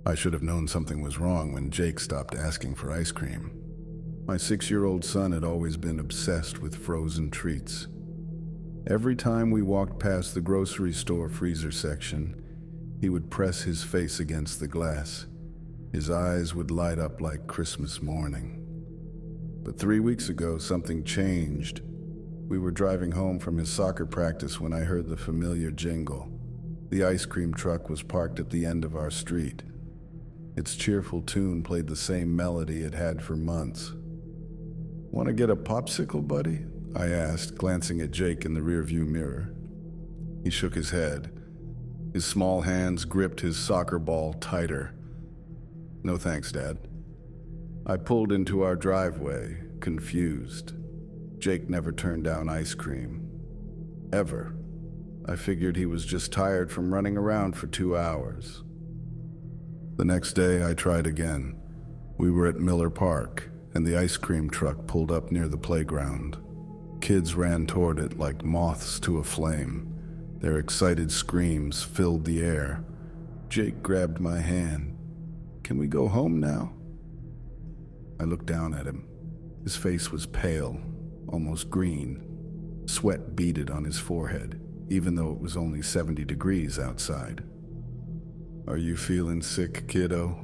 I should have known something was wrong when Jake stopped asking for ice cream. My 6-year-old son had always been obsessed with frozen treats. Every time we walked past the grocery store freezer section, he would press his face against the glass. His eyes would light up like Christmas morning. But 3 weeks ago, something changed. We were driving home from his soccer practice when I heard the familiar jingle. The ice cream truck was parked at the end of our street. Its cheerful tune played the same melody it had for months. "Want to get a popsicle, buddy?" I asked, glancing at Jake in the rearview mirror. He shook his head. His small hands gripped his soccer ball tighter. "No thanks, Dad." I pulled into our driveway, confused. Jake never turned down ice cream. Ever. I figured he was just tired from running around for 2 hours. The next day, I tried again. We were at Miller Park, and the ice cream truck pulled up near the playground. Kids ran toward it like moths to a flame. Their excited screams filled the air. Jake grabbed my hand. "Can we go home now?" I looked down at him. His face was pale, almost green. Sweat beaded on his forehead, even though it was only 70 degrees outside. "Are you feeling sick, kiddo?"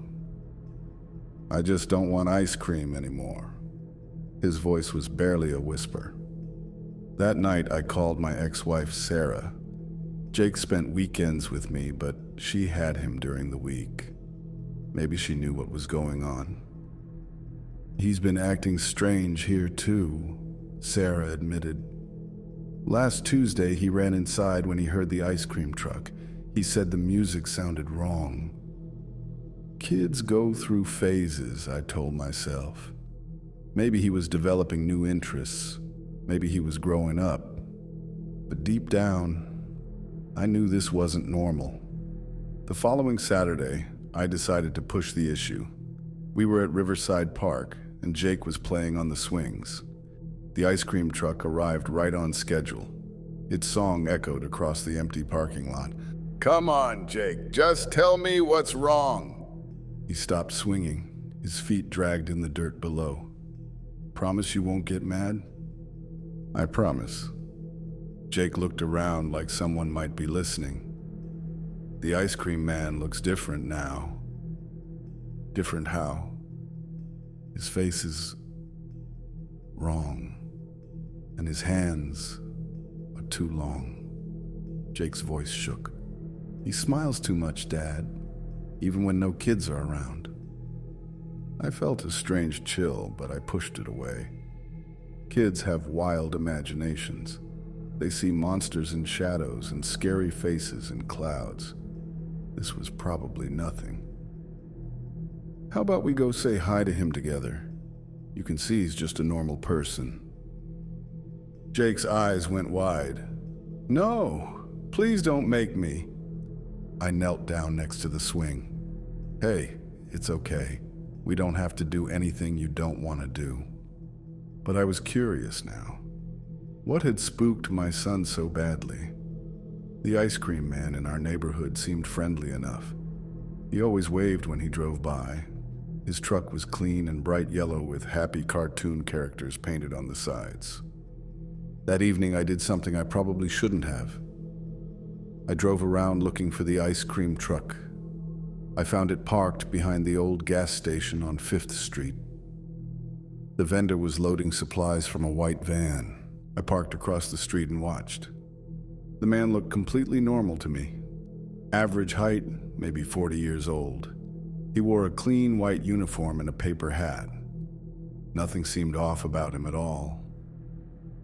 "I just don't want ice cream anymore." His voice was barely a whisper. That night, I called my ex-wife, Sarah. Jake spent weekends with me, but she had him during the week. Maybe she knew what was going on. "He's been acting strange here, too," Sarah admitted. "Last Tuesday, he ran inside when he heard the ice cream truck. He said the music sounded wrong." Kids go through phases, I told myself. Maybe he was developing new interests. Maybe he was growing up. But deep down, I knew this wasn't normal. The following Saturday, I decided to push the issue. We were at Riverside Park, and Jake was playing on the swings. The ice cream truck arrived right on schedule. Its song echoed across the empty parking lot. "Come on, Jake, just tell me what's wrong." He stopped swinging, his feet dragged in the dirt below. "Promise you won't get mad?" "I promise." Jake looked around like someone might be listening. "The ice cream man looks different now." "Different how?" "His face is wrong, and his hands are too long." Jake's voice shook. "He smiles too much, Dad, even when no kids are around." I felt a strange chill, but I pushed it away. Kids have wild imaginations. They see monsters in shadows and scary faces in clouds. This was probably nothing. "How about we go say hi to him together? You can see he's just a normal person." Jake's eyes went wide. "No, please don't make me." I knelt down next to the swing. "Hey, it's okay. We don't have to do anything you don't want to do." But I was curious now. What had spooked my son so badly? The ice cream man in our neighborhood seemed friendly enough. He always waved when he drove by. His truck was clean and bright yellow with happy cartoon characters painted on the sides. That evening, I did something I probably shouldn't have. I drove around looking for the ice cream truck. I found it parked behind the old gas station on 5th Street. The vendor was loading supplies from a white van. I parked across the street and watched. The man looked completely normal to me. Average height, maybe 40 years old. He wore a clean white uniform and a paper hat. Nothing seemed off about him at all.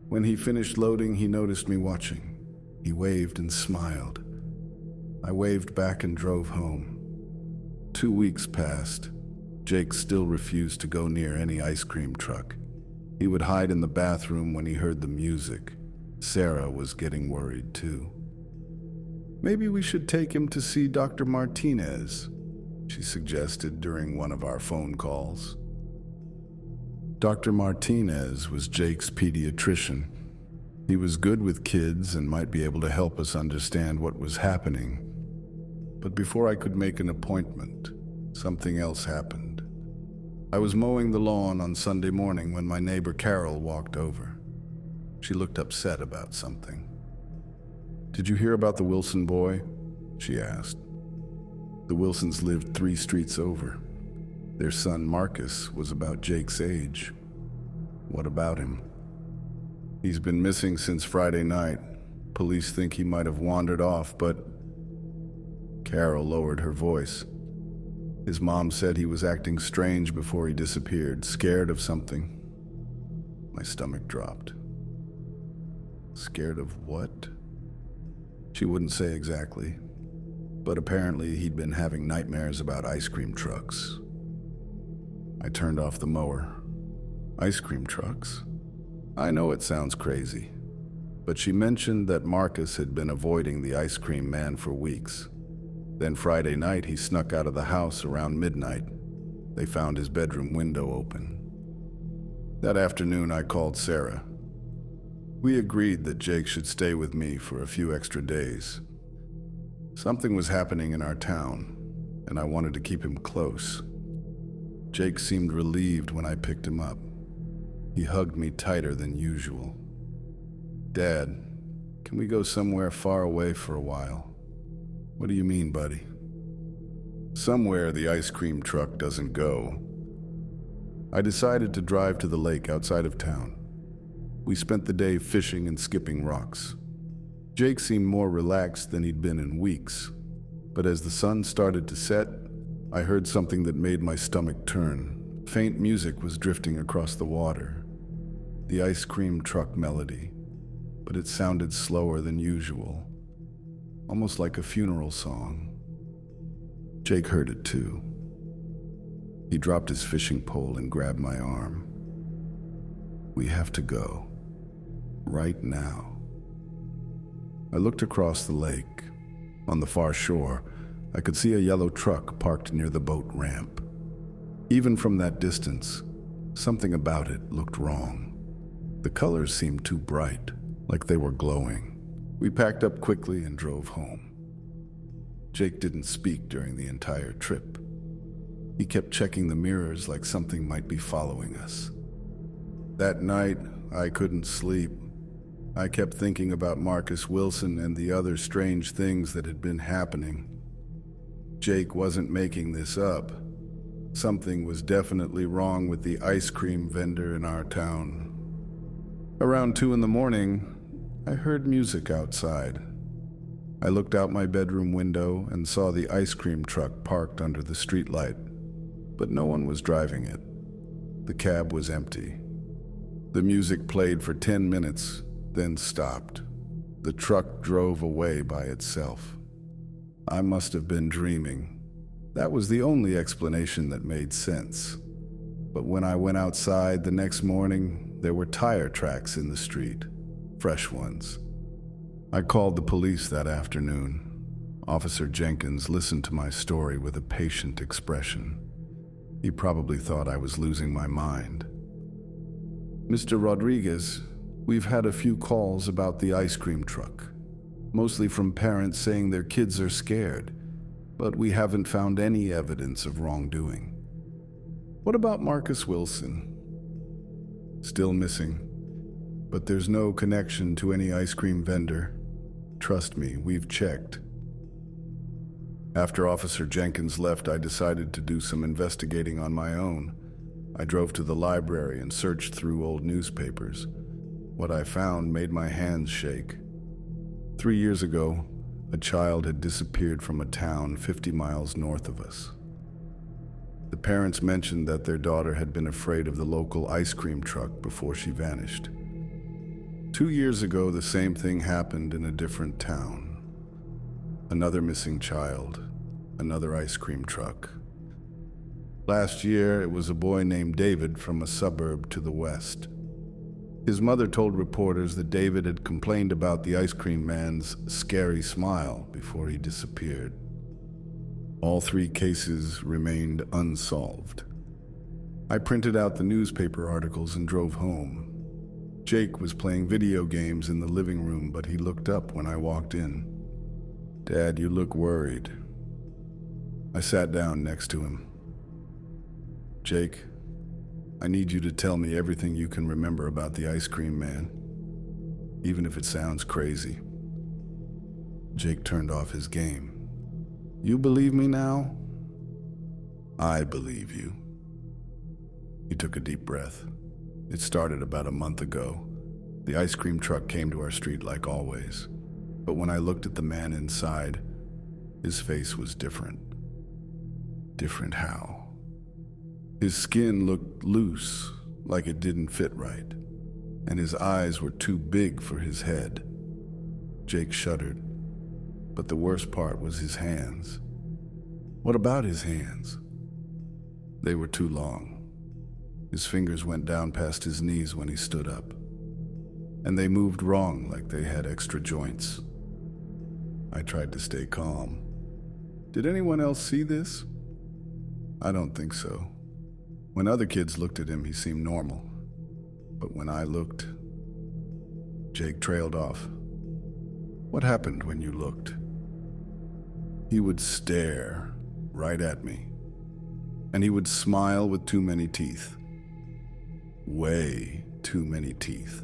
When he finished loading, he noticed me watching. He waved and smiled. I waved back and drove home. 2 weeks passed. Jake still refused to go near any ice cream truck. He would hide in the bathroom when he heard the music. Sarah was getting worried too. "Maybe we should take him to see Dr. Martinez," she suggested during one of our phone calls. Dr. Martinez was Jake's pediatrician. He was good with kids and might be able to help us understand what was happening. But before I could make an appointment, something else happened. I was mowing the lawn on Sunday morning when my neighbor Carol walked over. She looked upset about something. "Did you hear about the Wilson boy?" she asked. The Wilsons lived 3 streets over. Their son Marcus was about Jake's age. "What about him?" "He's been missing since Friday night. Police think he might have wandered off, but..." Carol lowered her voice. "His mom said he was acting strange before he disappeared, scared of something." My stomach dropped. Scared of what? She wouldn't say exactly, but apparently he'd been having nightmares about ice cream trucks. I turned off the mower. Ice cream trucks? I know it sounds crazy, but she mentioned that Marcus had been avoiding the ice cream man for weeks. Then Friday night he snuck out of the house around midnight. They found his bedroom window open. That afternoon I called Sarah. We agreed that Jake should stay with me for a few extra days. Something was happening in our town, and I wanted to keep him close. Jake seemed relieved when I picked him up. He hugged me tighter than usual. "Dad, can we go somewhere far away for a while?" "What do you mean, buddy?" "Somewhere the ice cream truck doesn't go." I decided to drive to the lake outside of town. We spent the day fishing and skipping rocks. Jake seemed more relaxed than he'd been in weeks, but as the sun started to set, I heard something that made my stomach turn. Faint music was drifting across the water. The ice cream truck melody, but it sounded slower than usual, almost like a funeral song. Jake heard it too. He dropped his fishing pole and grabbed my arm. "We have to go. Right now." I looked across the lake. On the far shore, I could see a yellow truck parked near the boat ramp. Even from that distance, something about it looked wrong. The colors seemed too bright, like they were glowing. We packed up quickly and drove home. Jake didn't speak during the entire trip. He kept checking the mirrors like something might be following us. That night, I couldn't sleep. I kept thinking about Marcus Wilson and the other strange things that had been happening. Jake wasn't making this up. Something was definitely wrong with the ice cream vendor in our town. Around 2 in the morning, I heard music outside. I looked out my bedroom window and saw the ice cream truck parked under the streetlight, but no one was driving it. The cab was empty. The music played for 10 minutes, then stopped. The truck drove away by itself. I must have been dreaming. That was the only explanation that made sense. But when I went outside the next morning, there were tire tracks in the street, fresh ones. I called the police that afternoon. Officer Jenkins listened to my story with a patient expression. He probably thought I was losing my mind. "Mr. Rodriguez, we've had a few calls about the ice cream truck, mostly from parents saying their kids are scared, but we haven't found any evidence of wrongdoing." "What about Marcus Wilson?" "Still missing, but there's no connection to any ice cream vendor. Trust me, we've checked." After Officer Jenkins left, I decided to do some investigating on my own. I drove to the library and searched through old newspapers. What I found made my hands shake. 3 years ago, a child had disappeared from a town 50 miles north of us. The parents mentioned that their daughter had been afraid of the local ice cream truck before she vanished. 2 years ago, the same thing happened in a different town. Another missing child, another ice cream truck. Last year, it was a boy named David from a suburb to the west. His mother told reporters that David had complained about the ice cream man's scary smile before he disappeared. All 3 cases remained unsolved. I printed out the newspaper articles and drove home. Jake was playing video games in the living room, but he looked up when I walked in. "Dad, you look worried." I sat down next to him. Jake, I need you to tell me everything you can remember about the ice cream man, even if it sounds crazy. Jake turned off his game. You believe me now? I believe you. He took a deep breath. It started about a month ago. The ice cream truck came to our street like always. But when I looked at the man inside, his face was different. Different how? His skin looked loose, like it didn't fit right, and his eyes were too big for his head. Jake shuddered, but the worst part was his hands. What about his hands? They were too long. His fingers went down past his knees when he stood up, and they moved wrong like they had extra joints. I tried to stay calm. Did anyone else see this? I don't think so. When other kids looked at him, he seemed normal. But when I looked, Jake trailed off. What happened when you looked? He would stare right at me, and he would smile with too many teeth. Way too many teeth.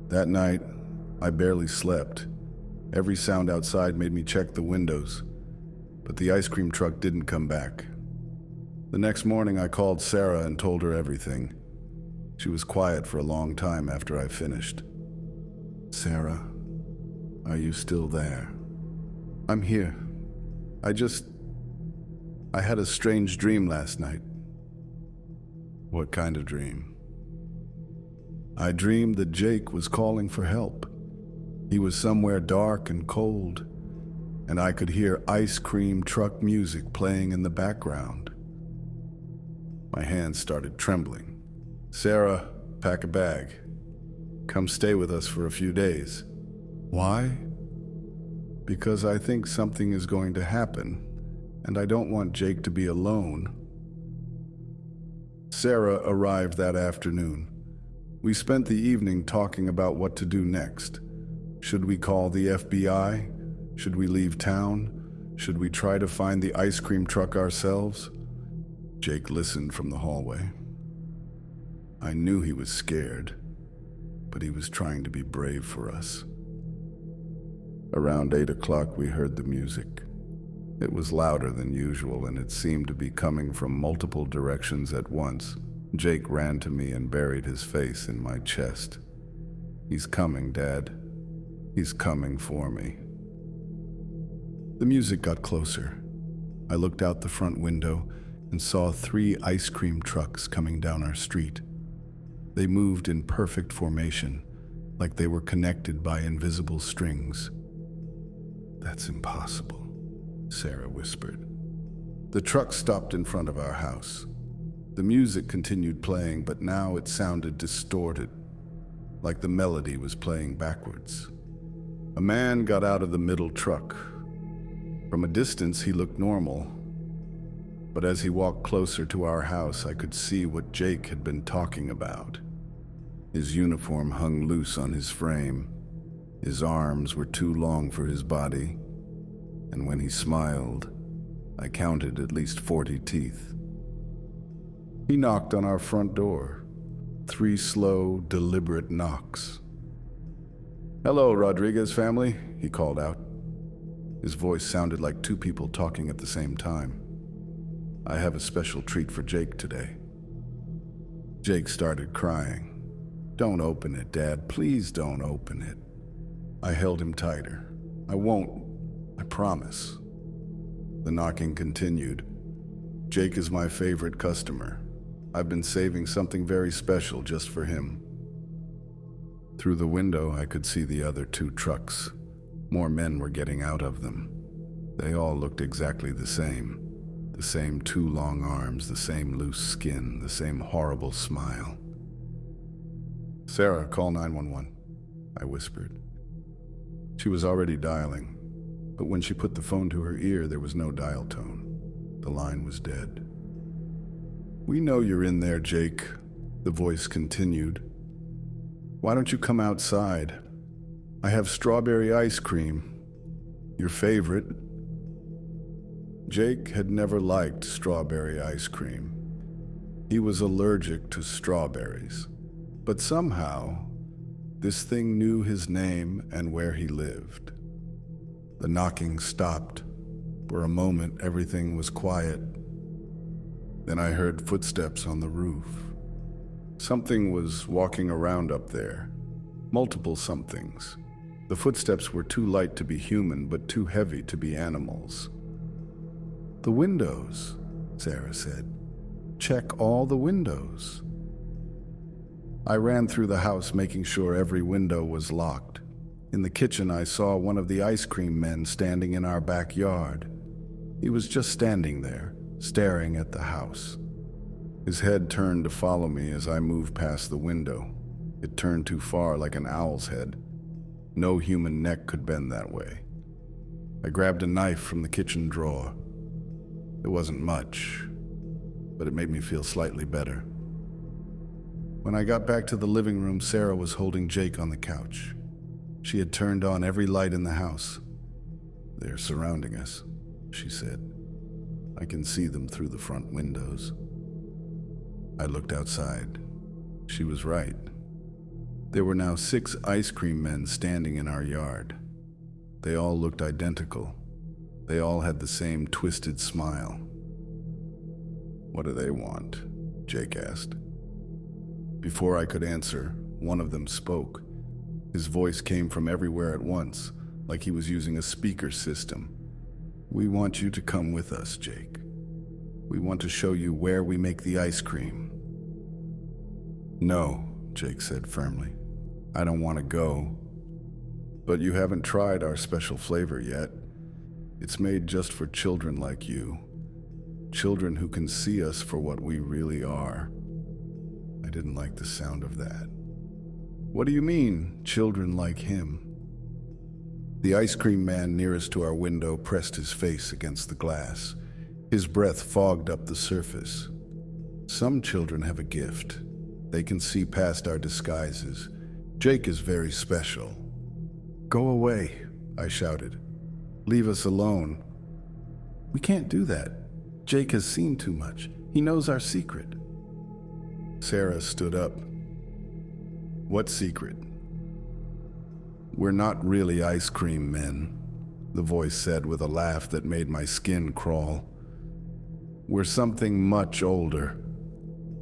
That night, I barely slept. Every sound outside made me check the windows, but the ice cream truck didn't come back. The next morning, I called Sarah and told her everything. She was quiet for a long time after I finished. Sarah, are you still there? I'm here. I had a strange dream last night. What kind of dream? I dreamed that Jake was calling for help. He was somewhere dark and cold, and I could hear ice cream truck music playing in the background. My hands started trembling. Sarah, pack a bag. Come stay with us for a few days. Why? Because I think something is going to happen, and I don't want Jake to be alone. Sarah arrived that afternoon. We spent the evening talking about what to do next. Should we call the FBI? Should we leave town? Should we try to find the ice cream truck ourselves? Jake listened from the hallway. I knew he was scared, but he was trying to be brave for us. Around 8 o'clock, we heard the music. It was louder than usual, and it seemed to be coming from multiple directions at once. Jake ran to me and buried his face in my chest. He's coming, Dad. He's coming for me. The music got closer. I looked out the front window and saw 3 ice cream trucks coming down our street. They moved in perfect formation, like they were connected by invisible strings. That's impossible, Sarah whispered. The truck stopped in front of our house. The music continued playing, but now it sounded distorted, like the melody was playing backwards. A man got out of the middle truck. From a distance, he looked normal, but as he walked closer to our house, I could see what Jake had been talking about. His uniform hung loose on his frame. His arms were too long for his body, and when he smiled, I counted at least 40 teeth. He knocked on our front door. 3 slow, deliberate knocks. "Hello, Rodriguez family," he called out. His voice sounded like 2 people talking at the same time. "I have a special treat for Jake today." Jake started crying. "Don't open it, Dad. Please don't open it." I held him tighter. "I won't. I promise." The knocking continued. "Jake is my favorite customer. I've been saving something very special just for him." Through the window, I could see the other 2 trucks. More men were getting out of them. They all looked exactly the same. The same 2 long arms, the same loose skin, the same horrible smile. "Sarah, call 911, I whispered. She was already dialing, but when she put the phone to her ear, there was no dial tone. The line was dead. "We know you're in there, Jake," the voice continued. "Why don't you come outside? I have strawberry ice cream. Your favorite." Jake had never liked strawberry ice cream. He was allergic to strawberries. But somehow, this thing knew his name and where he lived. The knocking stopped. For a moment, everything was quiet. Then I heard footsteps on the roof. Something was walking around up there. Multiple somethings. The footsteps were too light to be human, but too heavy to be animals. "The windows," Sarah said. "Check all the windows." I ran through the house, making sure every window was locked. In the kitchen, I saw one of the ice cream men standing in our backyard. He was just standing there, staring at the house. His head turned to follow me as I moved past the window. It turned too far, like an owl's head. No human neck could bend that way. I grabbed a knife from the kitchen drawer. It wasn't much, but it made me feel slightly better. When I got back to the living room, Sarah was holding Jake on the couch. She had turned on every light in the house. "They're surrounding us," she said. "I can see them through the front windows." I looked outside. She was right. There were now 6 ice cream men standing in our yard. They all looked identical. They all had the same twisted smile. "What do they want?" Jake asked. Before I could answer, one of them spoke. His voice came from everywhere at once, like he was using a speaker system. "We want you to come with us, Jake. We want to show you where we make the ice cream." "No," Jake said firmly. "I don't want to go. But you haven't tried our special flavor yet. It's made just for children like you. Children who can see us for what we really are." I didn't like the sound of that. "What do you mean, children like him?" The ice cream man nearest to our window pressed his face against the glass. His breath fogged up the surface. "Some children have a gift. They can see past our disguises. Jake is very special." "Go away," I shouted. "Leave us alone." "We can't do that. Jake has seen too much. He knows our secret." Sarah stood up. "What secret?" "We're not really ice cream men," the voice said with a laugh that made my skin crawl. "We're something much older,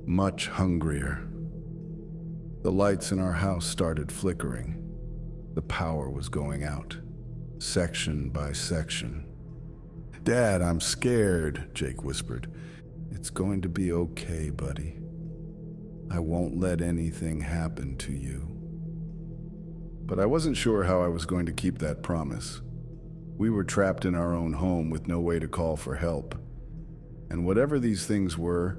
much hungrier." The lights in our house started flickering. The power was going out, section by section. "Dad, I'm scared," Jake whispered. "It's going to be okay, buddy. I won't let anything happen to you." But I wasn't sure how I was going to keep that promise. We were trapped in our own home with no way to call for help. And whatever these things were,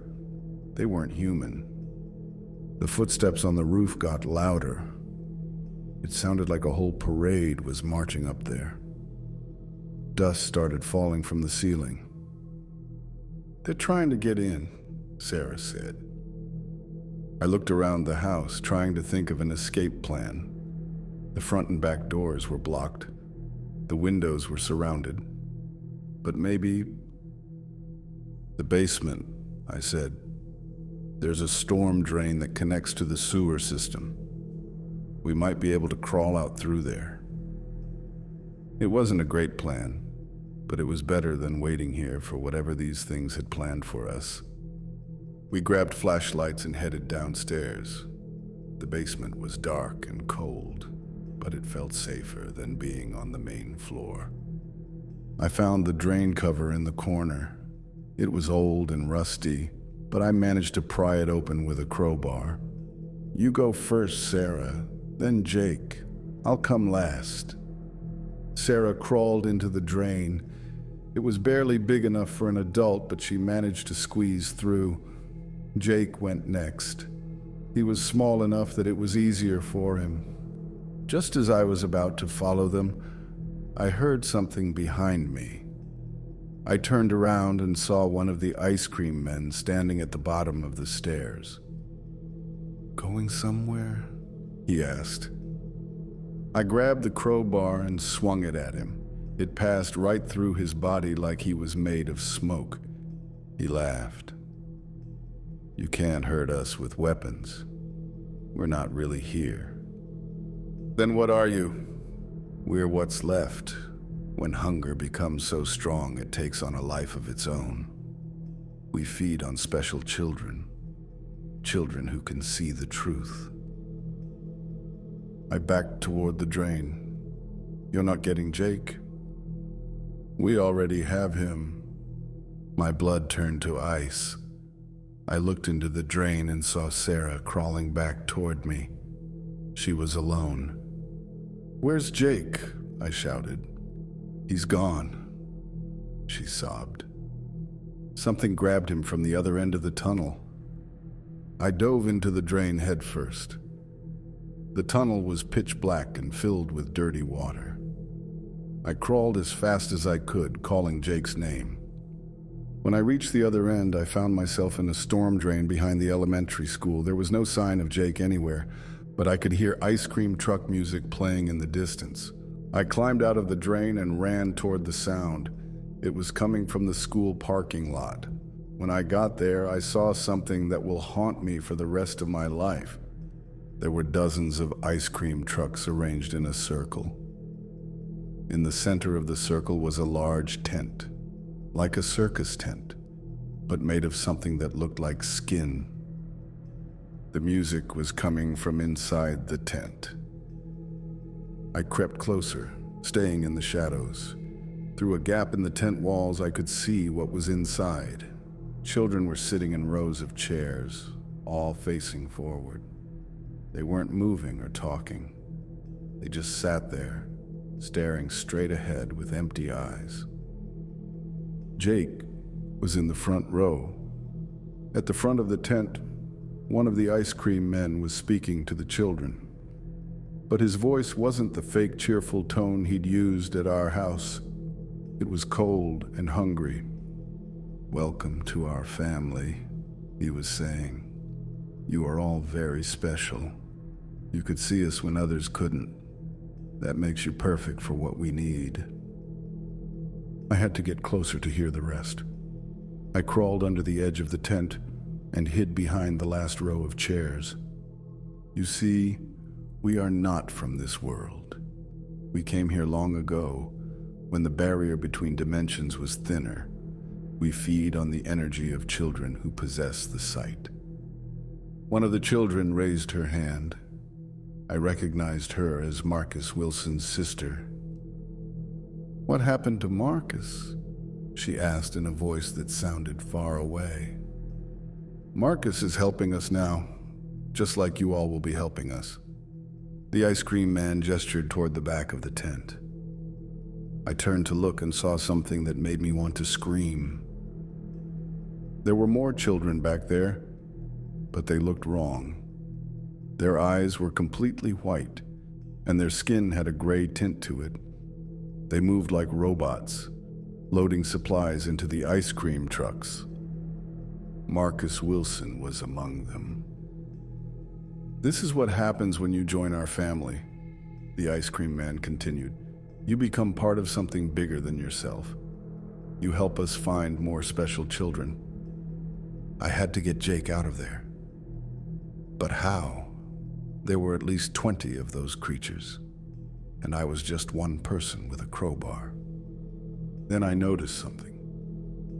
they weren't human. The footsteps on the roof got louder. It sounded like a whole parade was marching up there. Dust started falling from the ceiling. "They're trying to get in," Sarah said. I looked around the house, trying to think of an escape plan. The front and back doors were blocked. The windows were surrounded. But maybe... "The basement," I said. "There's a storm drain that connects to the sewer system. We might be able to crawl out through there." It wasn't a great plan, but it was better than waiting here for whatever these things had planned for us. We grabbed flashlights and headed downstairs. The basement was dark and cold, but it felt safer than being on the main floor. I found the drain cover in the corner. It was old and rusty, but I managed to pry it open with a crowbar. "You go first, Sarah, then Jake. I'll come last." Sarah crawled into the drain. It was barely big enough for an adult, but she managed to squeeze through. Jake went next. He was small enough that it was easier for him. Just as I was about to follow them, I heard something behind me. I turned around and saw one of the ice cream men standing at the bottom of the stairs. "Going somewhere?" he asked. I grabbed the crowbar and swung it at him. It passed right through his body like he was made of smoke. He laughed. "You can't hurt us with weapons. We're not really here." "Then what are you?" "We're what's left when hunger becomes so strong it takes on a life of its own. We feed on special children, children who can see the truth." I backed toward the drain. "You're not getting Jake?" "We already have him." My blood turned to ice. I looked into the drain and saw Sarah crawling back toward me. She was alone. "Where's Jake?" I shouted. "He's gone," she sobbed. Something grabbed him from the other end of the tunnel. I dove into the drain headfirst. The tunnel was pitch black and filled with dirty water. I crawled as fast as I could, calling Jake's name. When I reached the other end, I found myself in a storm drain behind the elementary school. There was no sign of Jake anywhere, but I could hear ice cream truck music playing in the distance. I climbed out of the drain and ran toward the sound. It was coming from the school parking lot. When I got there, I saw something that will haunt me for the rest of my life. There were dozens of ice cream trucks arranged in a circle. In the center of the circle was a large tent, like a circus tent, but made of something that looked like skin. The music was coming from inside the tent. I crept closer, staying in the shadows. Through a gap in the tent walls, I could see what was inside. Children were sitting in rows of chairs, all facing forward. They weren't moving or talking. They just sat there, staring straight ahead with empty eyes. Jake was in the front row. At the front of the tent, one of the ice cream men was speaking to the children. But his voice wasn't the fake cheerful tone he'd used at our house. It was cold and hungry. "Welcome to our family," he was saying. "You are all very special. You could see us when others couldn't. That makes you perfect for what we need." I had to get closer to hear the rest. I crawled under the edge of the tent and hid behind the last row of chairs. "You see, we are not from this world. We came here long ago, when the barrier between dimensions was thinner. We feed on the energy of children who possess the sight." One of the children raised her hand. I recognized her as Marcus Wilson's sister. "What happened to Marcus?" she asked in a voice that sounded far away. "Marcus is helping us now, just like you all will be helping us." The ice cream man gestured toward the back of the tent. I turned to look and saw something that made me want to scream. There were more children back there, but they looked wrong. Their eyes were completely white, and their skin had a gray tint to it. They moved like robots, loading supplies into the ice cream trucks. Marcus Wilson was among them. "This is what happens when you join our family," the ice cream man continued. "You become part of something bigger than yourself. You help us find more special children." I had to get Jake out of there. But how? There were at least 20 of those creatures, and I was just one person with a crowbar. Then I noticed something.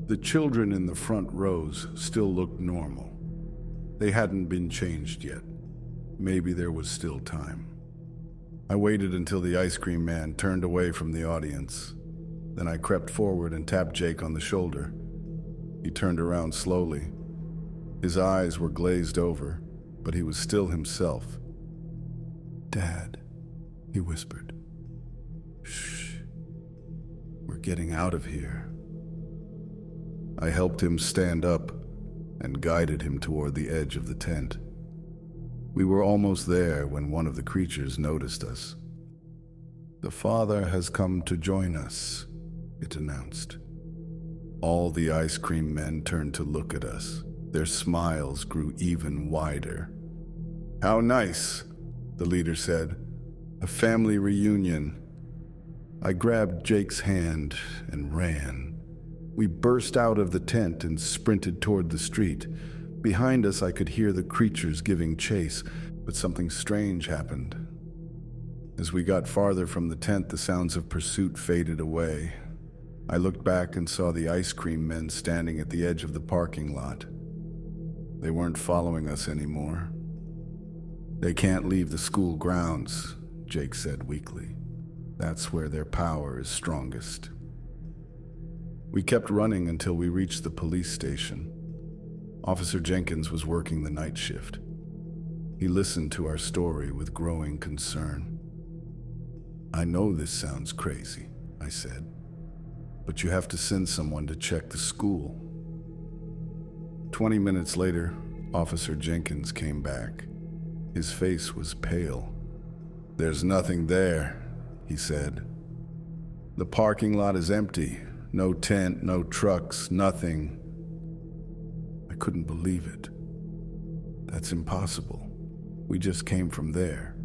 The children in the front rows still looked normal. They hadn't been changed yet. Maybe there was still time. I waited until the ice cream man turned away from the audience. Then I crept forward and tapped Jake on the shoulder. He turned around slowly. His eyes were glazed over, but he was still himself. "Dad," he whispered. "Shh. We're getting out of here." I helped him stand up and guided him toward the edge of the tent. We were almost there when one of the creatures noticed us. "The Father has come to join us," it announced. All the ice cream men turned to look at us. Their smiles grew even wider. "How nice," the leader said. "A family reunion." I grabbed Jake's hand and ran. We burst out of the tent and sprinted toward the street. Behind us, I could hear the creatures giving chase, but something strange happened. As we got farther from the tent, the sounds of pursuit faded away. I looked back and saw the ice cream men standing at the edge of the parking lot. They weren't following us anymore. "They can't leave the school grounds," Jake said weakly. "That's where their power is strongest." We kept running until we reached the police station. Officer Jenkins was working the night shift. He listened to our story with growing concern. "I know this sounds crazy," I said, "but you have to send someone to check the school." 20 minutes later, Officer Jenkins came back. His face was pale. "There's nothing there," he said. "The parking lot is empty. No tent, no trucks, nothing." I couldn't believe it. "That's impossible. We just came from there."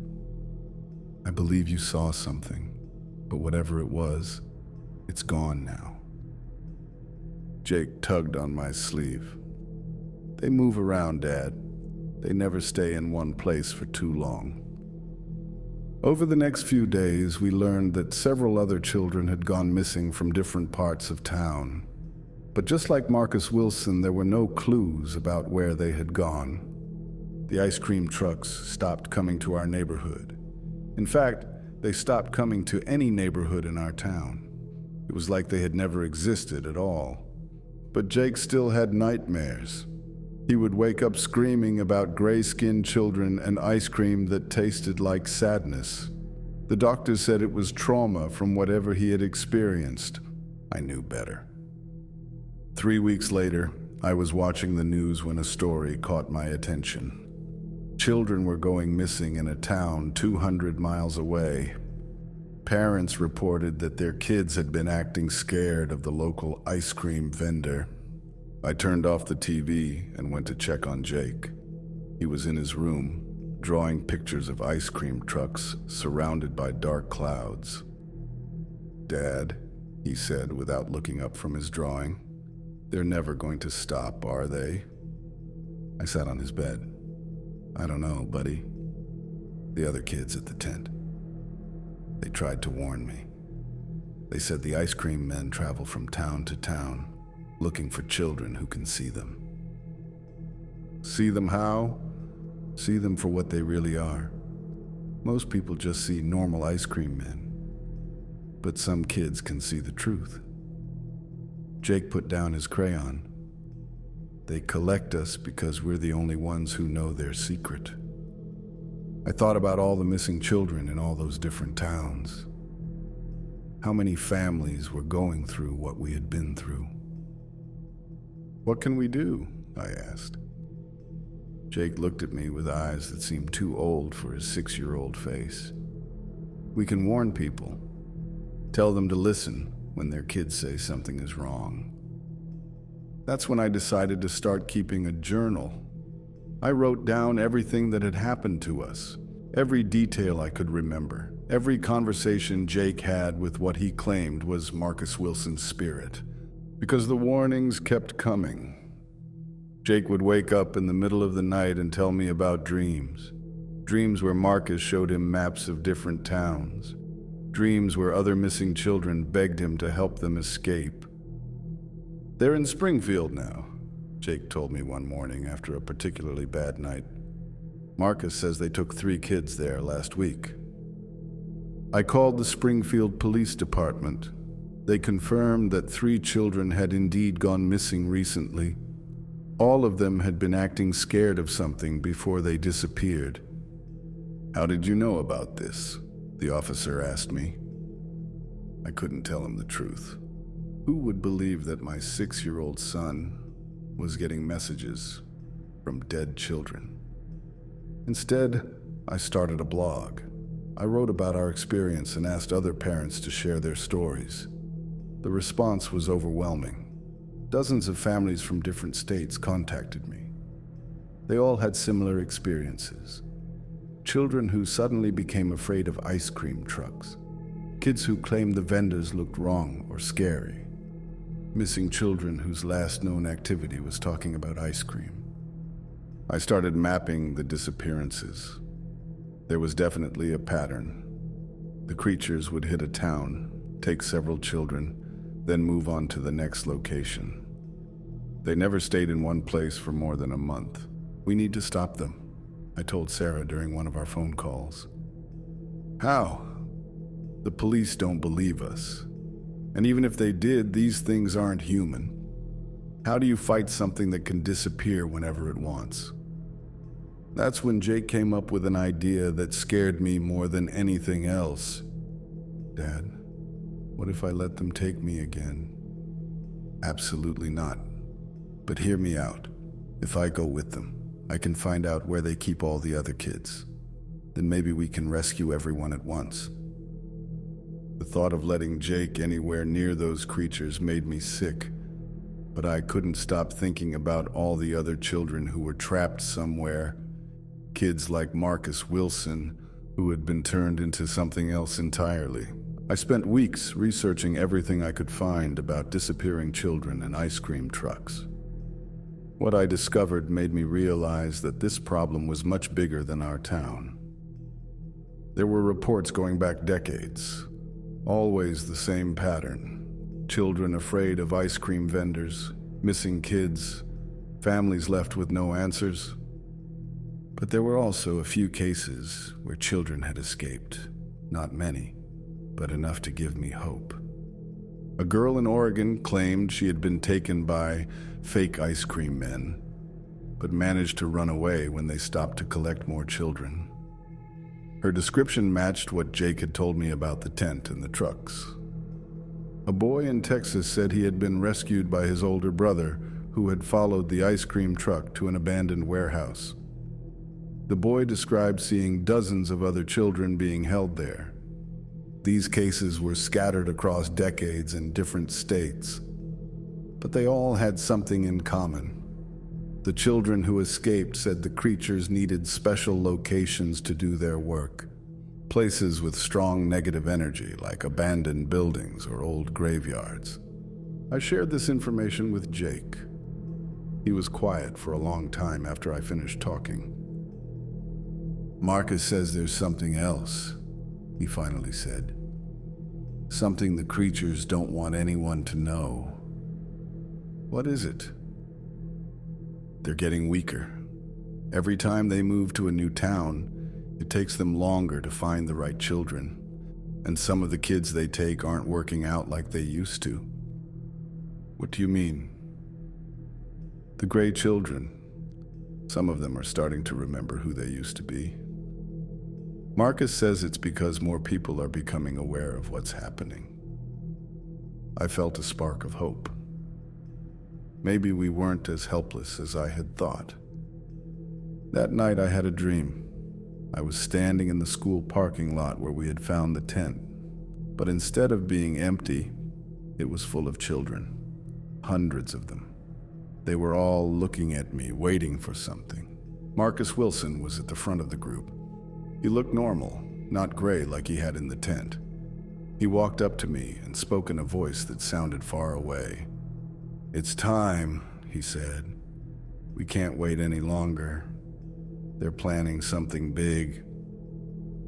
"I believe you saw something, but whatever it was, it's gone now." Jake tugged on my sleeve. "They move around, Dad. They never stay in one place for too long." Over the next few days, we learned that several other children had gone missing from different parts of town. But just like Marcus Wilson, there were no clues about where they had gone. The ice cream trucks stopped coming to our neighborhood. In fact, they stopped coming to any neighborhood in our town. It was like they had never existed at all. But Jake still had nightmares. He would wake up screaming about gray-skinned children and ice cream that tasted like sadness. The doctor said it was trauma from whatever he had experienced. I knew better. 3 weeks later, I was watching the news when a story caught my attention. Children were going missing in a town 200 miles away. Parents reported that their kids had been acting scared of the local ice cream vendor. I turned off the TV and went to check on Jake. He was in his room, drawing pictures of ice cream trucks surrounded by dark clouds. "Dad," he said without looking up from his drawing, "they're never going to stop, are they?" I sat on his bed. "I don't know, buddy. The other kids at the tent. They tried to warn me. They said the ice cream men travel from town to town, looking for children who can see them." See them how? See them for what they really are. Most people just see normal ice cream men. But some kids can see the truth. Jake put down his crayon. "They collect us because we're the only ones who know their secret." I thought about all the missing children in all those different towns. How many families were going through what we had been through? "What can we do?" I asked. Jake looked at me with eyes that seemed too old for his 6-year-old face. "We can warn people. Tell them to listen when their kids say something is wrong." That's when I decided to start keeping a journal. I wrote down everything that had happened to us, every detail I could remember, every conversation Jake had with what he claimed was Marcus Wilson's spirit. Because the warnings kept coming. Jake would wake up in the middle of the night and tell me about dreams. Dreams where Marcus showed him maps of different towns. Dreams where other missing children begged him to help them escape. "They're in Springfield now," Jake told me one morning after a particularly bad night. "Marcus says they took 3 kids there last week." I called the Springfield Police Department. They confirmed that 3 children had indeed gone missing recently. All of them had been acting scared of something before they disappeared. "How did you know about this?" the officer asked me. I couldn't tell him the truth. Who would believe that my 6-year-old son was getting messages from dead children? Instead, I started a blog. I wrote about our experience and asked other parents to share their stories. The response was overwhelming. Dozens of families from different states contacted me. They all had similar experiences. Children who suddenly became afraid of ice cream trucks. Kids who claimed the vendors looked wrong or scary. Missing children whose last known activity was talking about ice cream. I started mapping the disappearances. There was definitely a pattern. The creatures would hit a town, take several children, then move on to the next location. They never stayed in one place for more than a month. We need to stop them, I told Sarah during one of our phone calls. How? The police don't believe us. And even if they did, these things aren't human. How do you fight something that can disappear whenever it wants? That's when Jake came up with an idea that scared me more than anything else. Dad, what if I let them take me again? Absolutely not. But hear me out. If I go with them, I can find out where they keep all the other kids. Then maybe we can rescue everyone at once. The thought of letting Jake anywhere near those creatures made me sick, but I couldn't stop thinking about all the other children who were trapped somewhere. Kids like Marcus Wilson, who had been turned into something else entirely. I spent weeks researching everything I could find about disappearing children and ice cream trucks. What I discovered made me realize that this problem was much bigger than our town. There were reports going back decades. Always the same pattern. Children afraid of ice cream vendors, missing kids, families left with no answers. But there were also a few cases where children had escaped. Not many, but enough to give me hope. A girl in Oregon claimed she had been taken by fake ice cream men, but managed to run away when they stopped to collect more children. Her description matched what Jake had told me about the tent and the trucks. A boy in Texas said he had been rescued by his older brother, who had followed the ice cream truck to an abandoned warehouse. The boy described seeing dozens of other children being held there. These cases were scattered across decades in different states, but they all had something in common. The children who escaped said the creatures needed special locations to do their work. Places with strong negative energy, like abandoned buildings or old graveyards. I shared this information with Jake. He was quiet for a long time after I finished talking. Marcus says there's something else, he finally said. Something the creatures don't want anyone to know. What is it? They're getting weaker. Every time they move to a new town, it takes them longer to find the right children, and some of the kids they take aren't working out like they used to. What do you mean? The gray children. Some of them are starting to remember who they used to be. Marcus says it's because more people are becoming aware of what's happening. I felt a spark of hope. Maybe we weren't as helpless as I had thought. That night I had a dream. I was standing in the school parking lot where we had found the tent, but instead of being empty, it was full of children. Hundreds of them. They were all looking at me, waiting for something. Marcus Wilson was at the front of the group. He looked normal, not gray like he had in the tent. He walked up to me and spoke in a voice that sounded far away. "It's time," he said. "We can't wait any longer. They're planning something big."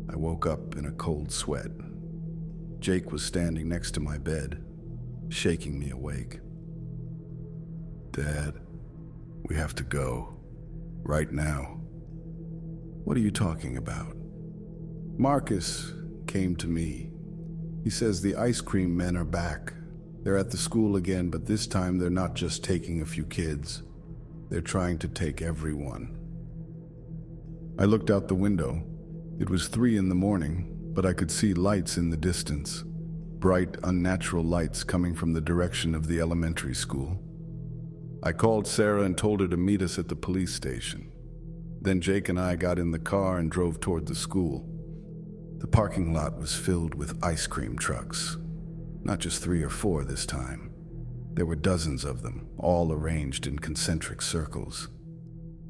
I woke up in a cold sweat. Jake was standing next to my bed, shaking me awake. "Dad, we have to go. Right now." "What are you talking about?" Marcus came to me. He says the ice cream men are back. They're at the school again, but this time they're not just taking a few kids. They're trying to take everyone. I looked out the window. It was 3 a.m, but I could see lights in the distance. Bright, unnatural lights coming from the direction of the elementary school. I called Sarah and told her to meet us at the police station. Then Jake and I got in the car and drove toward the school. The parking lot was filled with ice cream trucks. Not just 3 or 4 this time. There were dozens of them, all arranged in concentric circles.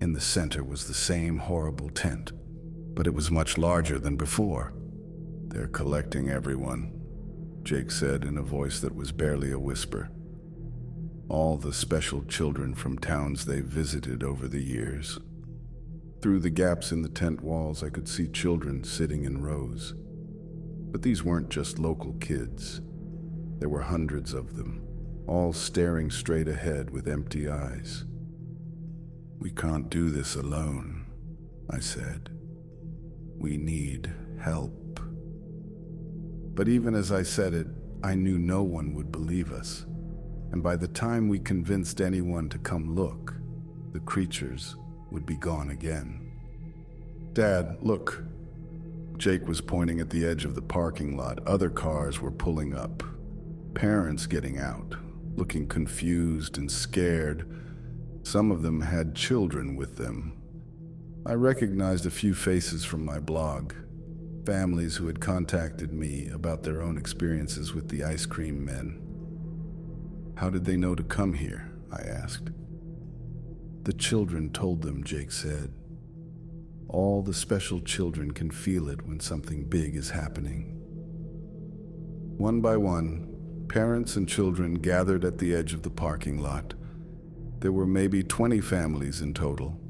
In the center was the same horrible tent, but it was much larger than before. "They're collecting everyone," Jake said in a voice that was barely a whisper. All the special children from towns they visited over the years. Through the gaps in the tent walls, I could see children sitting in rows. But these weren't just local kids. There were hundreds of them, all staring straight ahead with empty eyes. "We can't do this alone," I said. "We need help." But even as I said it, I knew no one would believe us. And by the time we convinced anyone to come look, the creatures would be gone again. "Dad, look." Jake was pointing at the edge of the parking lot. Other cars were pulling up. Parents getting out, looking confused and scared. Some of them had children with them. I recognized a few faces from my blog. Families who had contacted me about their own experiences with the ice cream men. "How did they know to come here?" I asked. "The children told them," Jake said. "All the special children can feel it when something big is happening." One by one, parents and children gathered at the edge of the parking lot. There were maybe 20 families in total.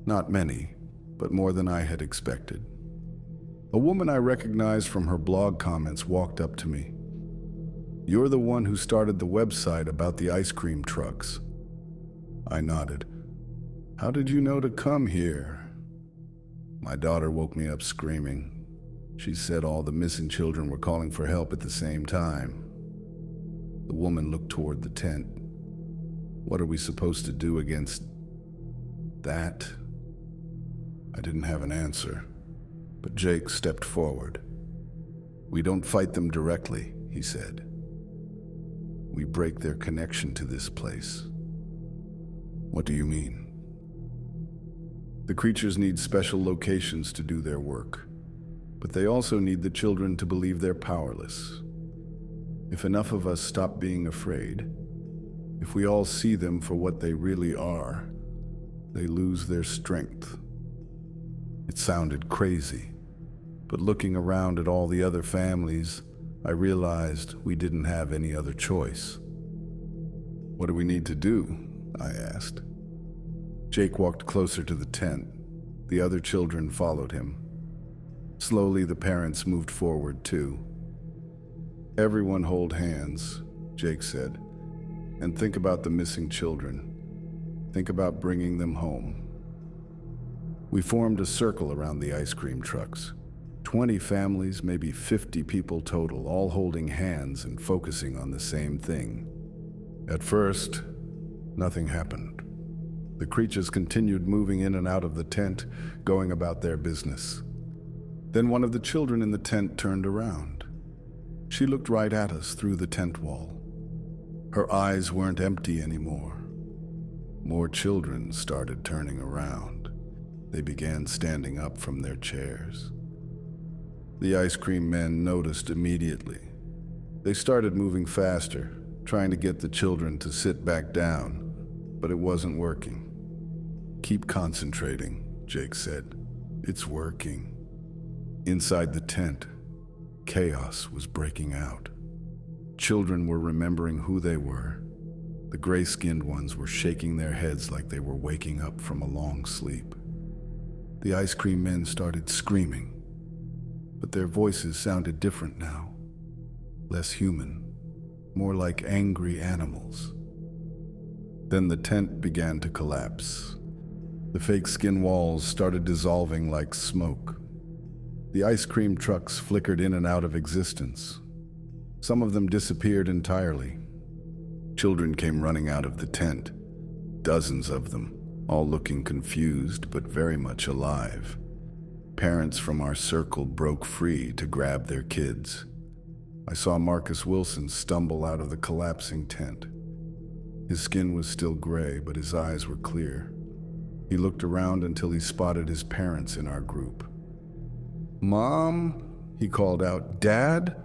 Not many, but more than I had expected. A woman I recognized from her blog comments walked up to me. "You're the one who started the website about the ice cream trucks." I nodded. "How did you know to come here?" My daughter woke me up screaming. She said all the missing children were calling for help at the same time. The woman looked toward the tent. "What are we supposed to do against that?" I didn't have an answer, but Jake stepped forward. "We don't fight them directly," he said. "We break their connection to this place." "What do you mean?" "The creatures need special locations to do their work, but they also need the children to believe they're powerless. If enough of us stop being afraid, if we all see them for what they really are, they lose their strength." It sounded crazy, but looking around at all the other families, I realized we didn't have any other choice. "What do we need to do?" I asked. Jake walked closer to the tent. The other children followed him. Slowly, the parents moved forward too. "Everyone hold hands," Jake said, "and think about the missing children. Think about bringing them home." We formed a circle around the ice cream trucks. 20 families, maybe 50 people total, all holding hands and focusing on the same thing. At first, nothing happened. The creatures continued moving in and out of the tent, going about their business. Then one of the children in the tent turned around. She looked right at us through the tent wall. Her eyes weren't empty anymore. More children started turning around. They began standing up from their chairs. The ice cream men noticed immediately. They started moving faster, trying to get the children to sit back down, but it wasn't working. "Keep concentrating," Jake said. "It's working." Inside the tent, chaos was breaking out. Children were remembering who they were. The gray-skinned ones were shaking their heads like they were waking up from a long sleep. The ice cream men started screaming, but their voices sounded different now. Less human, more like angry animals. Then the tent began to collapse. The fake skin walls started dissolving like smoke. The ice cream trucks flickered in and out of existence. Some of them disappeared entirely. Children came running out of the tent, dozens of them, all looking confused but very much alive. Parents from our circle broke free to grab their kids. I saw Marcus Wilson stumble out of the collapsing tent. His skin was still gray, but his eyes were clear. He looked around until he spotted his parents in our group. "Mom," he called out. "Dad?"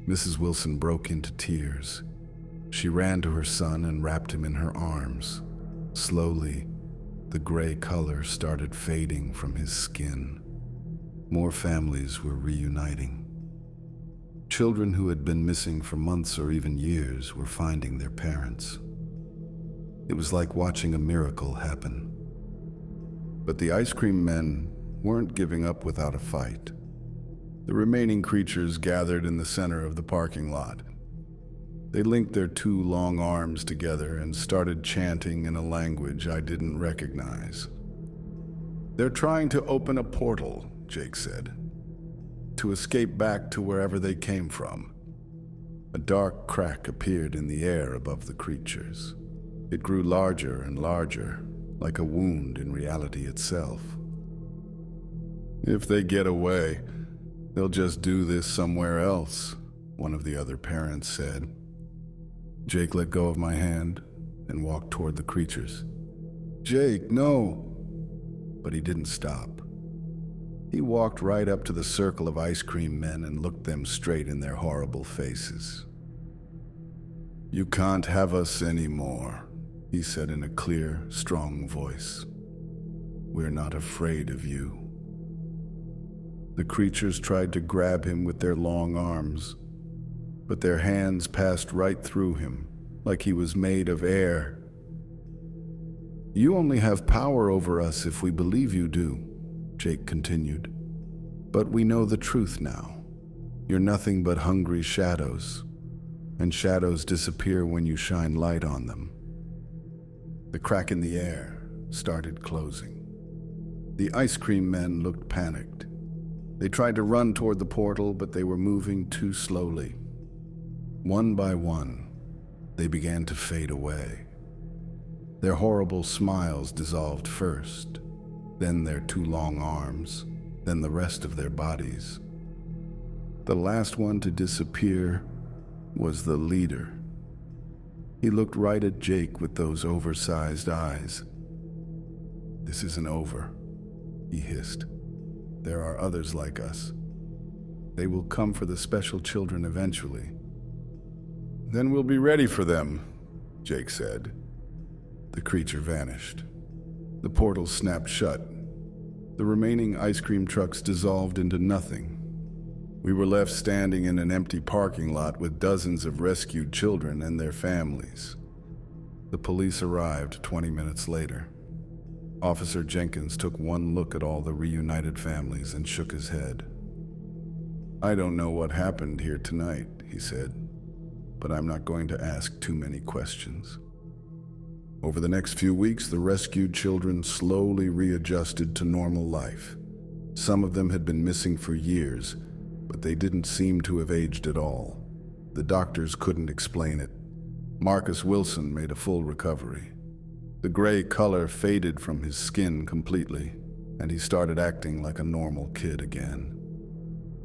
Mrs. Wilson broke into tears. She ran to her son and wrapped him in her arms. Slowly, the gray color started fading from his skin. More families were reuniting. Children who had been missing for months or even years were finding their parents. It was like watching a miracle happen. But the ice cream men weren't giving up without a fight. The remaining creatures gathered in the center of the parking lot. They linked their two long arms together and started chanting in a language I didn't recognize. "They're trying to open a portal," Jake said, "to escape back to wherever they came from." A dark crack appeared in the air above the creatures. It grew larger and larger, like a wound in reality itself. "If they get away, they'll just do this somewhere else," one of the other parents said. Jake let go of my hand and walked toward the creatures. "Jake, no!" But he didn't stop. He walked right up to the circle of ice cream men and looked them straight in their horrible faces. "You can't have us anymore," he said in a clear, strong voice. "We're not afraid of you." The creatures tried to grab him with their long arms, but their hands passed right through him, like he was made of air. "You only have power over us if we believe you do," Jake continued. "But we know the truth now. You're nothing but hungry shadows, and shadows disappear when you shine light on them." The crack in the air started closing. The ice cream men looked panicked. They tried to run toward the portal, but they were moving too slowly. One by one, they began to fade away. Their horrible smiles dissolved first, then their two long arms, then the rest of their bodies. The last one to disappear was the leader. He looked right at Jake with those oversized eyes. "This isn't over," he hissed. "There are others like us. They will come for the special children eventually." "Then we'll be ready for them," Jake said. The creature vanished. The portal snapped shut. The remaining ice cream trucks dissolved into nothing. We were left standing in an empty parking lot with dozens of rescued children and their families. The police arrived 20 minutes later. Officer Jenkins took one look at all the reunited families and shook his head. "I don't know what happened here tonight," he said, "but I'm not going to ask too many questions." Over the next few weeks, the rescued children slowly readjusted to normal life. Some of them had been missing for years, but they didn't seem to have aged at all. The doctors couldn't explain it. Marcus Wilson made a full recovery. The gray color faded from his skin completely, and he started acting like a normal kid again.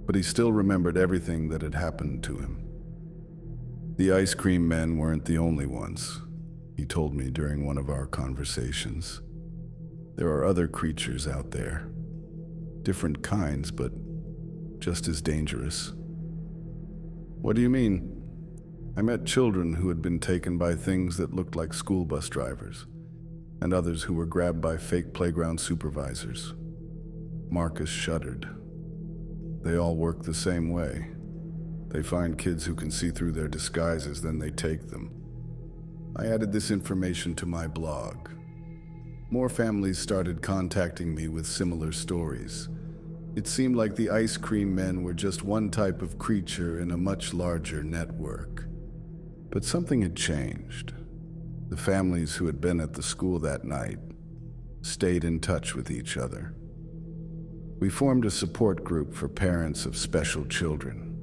But he still remembered everything that had happened to him. The ice cream men weren't the only ones, he told me during one of our conversations. There are other creatures out there. Different kinds, but just as dangerous. "What do you mean?" "I met children who had been taken by things that looked like school bus drivers, and others who were grabbed by fake playground supervisors." Marcus shuddered. "They all work the same way. They find kids who can see through their disguises, then they take them." I added this information to my blog. More families started contacting me with similar stories. It seemed like the ice cream men were just one type of creature in a much larger network. But something had changed. The families who had been at the school that night stayed in touch with each other. We formed a support group for parents of special children.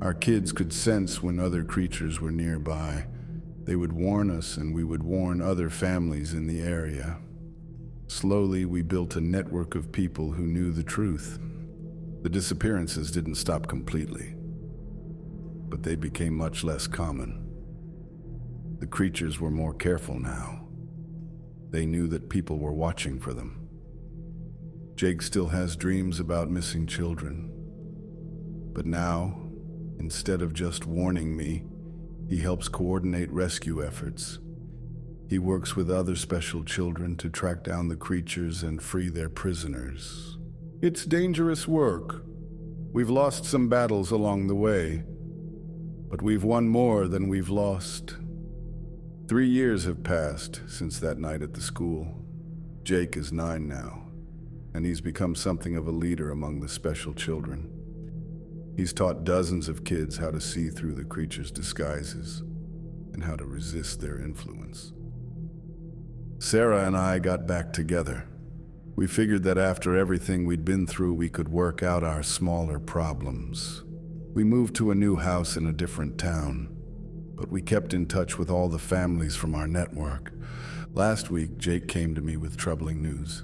Our kids could sense when other creatures were nearby. They would warn us, and we would warn other families in the area. Slowly, we built a network of people who knew the truth. The disappearances didn't stop completely, but they became much less common. The creatures were more careful now. They knew that people were watching for them. Jake still has dreams about missing children. But now, instead of just warning me, he helps coordinate rescue efforts. He works with other special children to track down the creatures and free their prisoners. It's dangerous work, We've lost some battles along the way, but we've won more than we've lost. 3 years have passed since that night at the school. Jake is 9 now, and he's become something of a leader among the special children. He's taught dozens of kids how to see through the creatures' disguises and how to resist their influence. Sarah and I got back together. We figured that after everything we'd been through, we could work out our smaller problems. We moved to a new house in a different town, but we kept in touch with all the families from our network. Last week, Jake came to me with troubling news.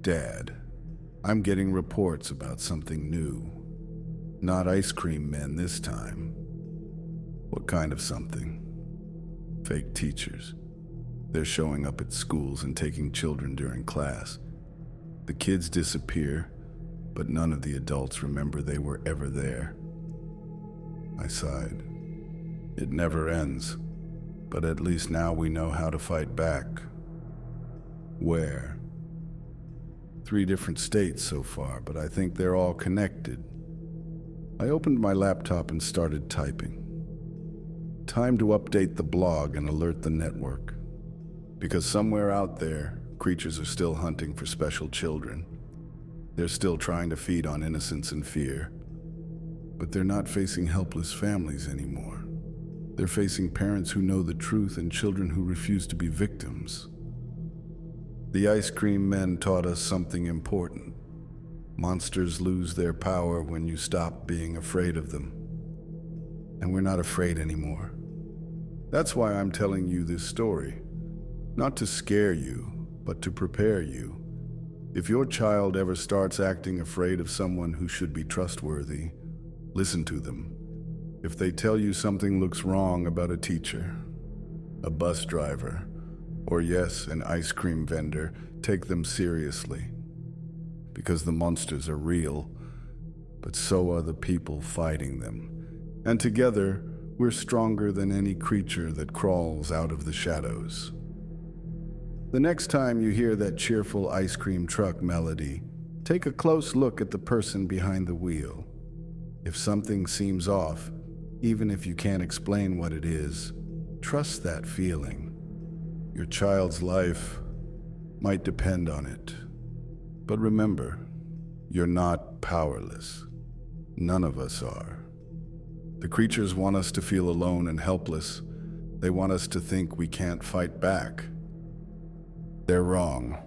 Dad, I'm getting reports about something new. Not ice cream men this time. What kind of something? Fake teachers. They're showing up at schools and taking children during class. The kids disappear, but none of the adults remember they were ever there. I sighed. It never ends, but at least now we know how to fight back. Where? 3 different states so far, but I think they're all connected. I opened my laptop and started typing. Time to update the blog and alert the network. Because somewhere out there, creatures are still hunting for special children. They're still trying to feed on innocence and fear. But they're not facing helpless families anymore. They're facing parents who know the truth and children who refuse to be victims. The ice cream men taught us something important. Monsters lose their power when you stop being afraid of them. And we're not afraid anymore. That's why I'm telling you this story. Not to scare you, but to prepare you. If your child ever starts acting afraid of someone who should be trustworthy, listen to them. If they tell you something looks wrong about a teacher, a bus driver, or yes, an ice cream vendor, take them seriously. Because the monsters are real, but so are the people fighting them. And together, we're stronger than any creature that crawls out of the shadows. The next time you hear that cheerful ice cream truck melody, take a close look at the person behind the wheel. If something seems off, even if you can't explain what it is, trust that feeling. Your child's life might depend on it. But remember, you're not powerless. None of us are. The creatures want us to feel alone and helpless. They want us to think we can't fight back. They're wrong.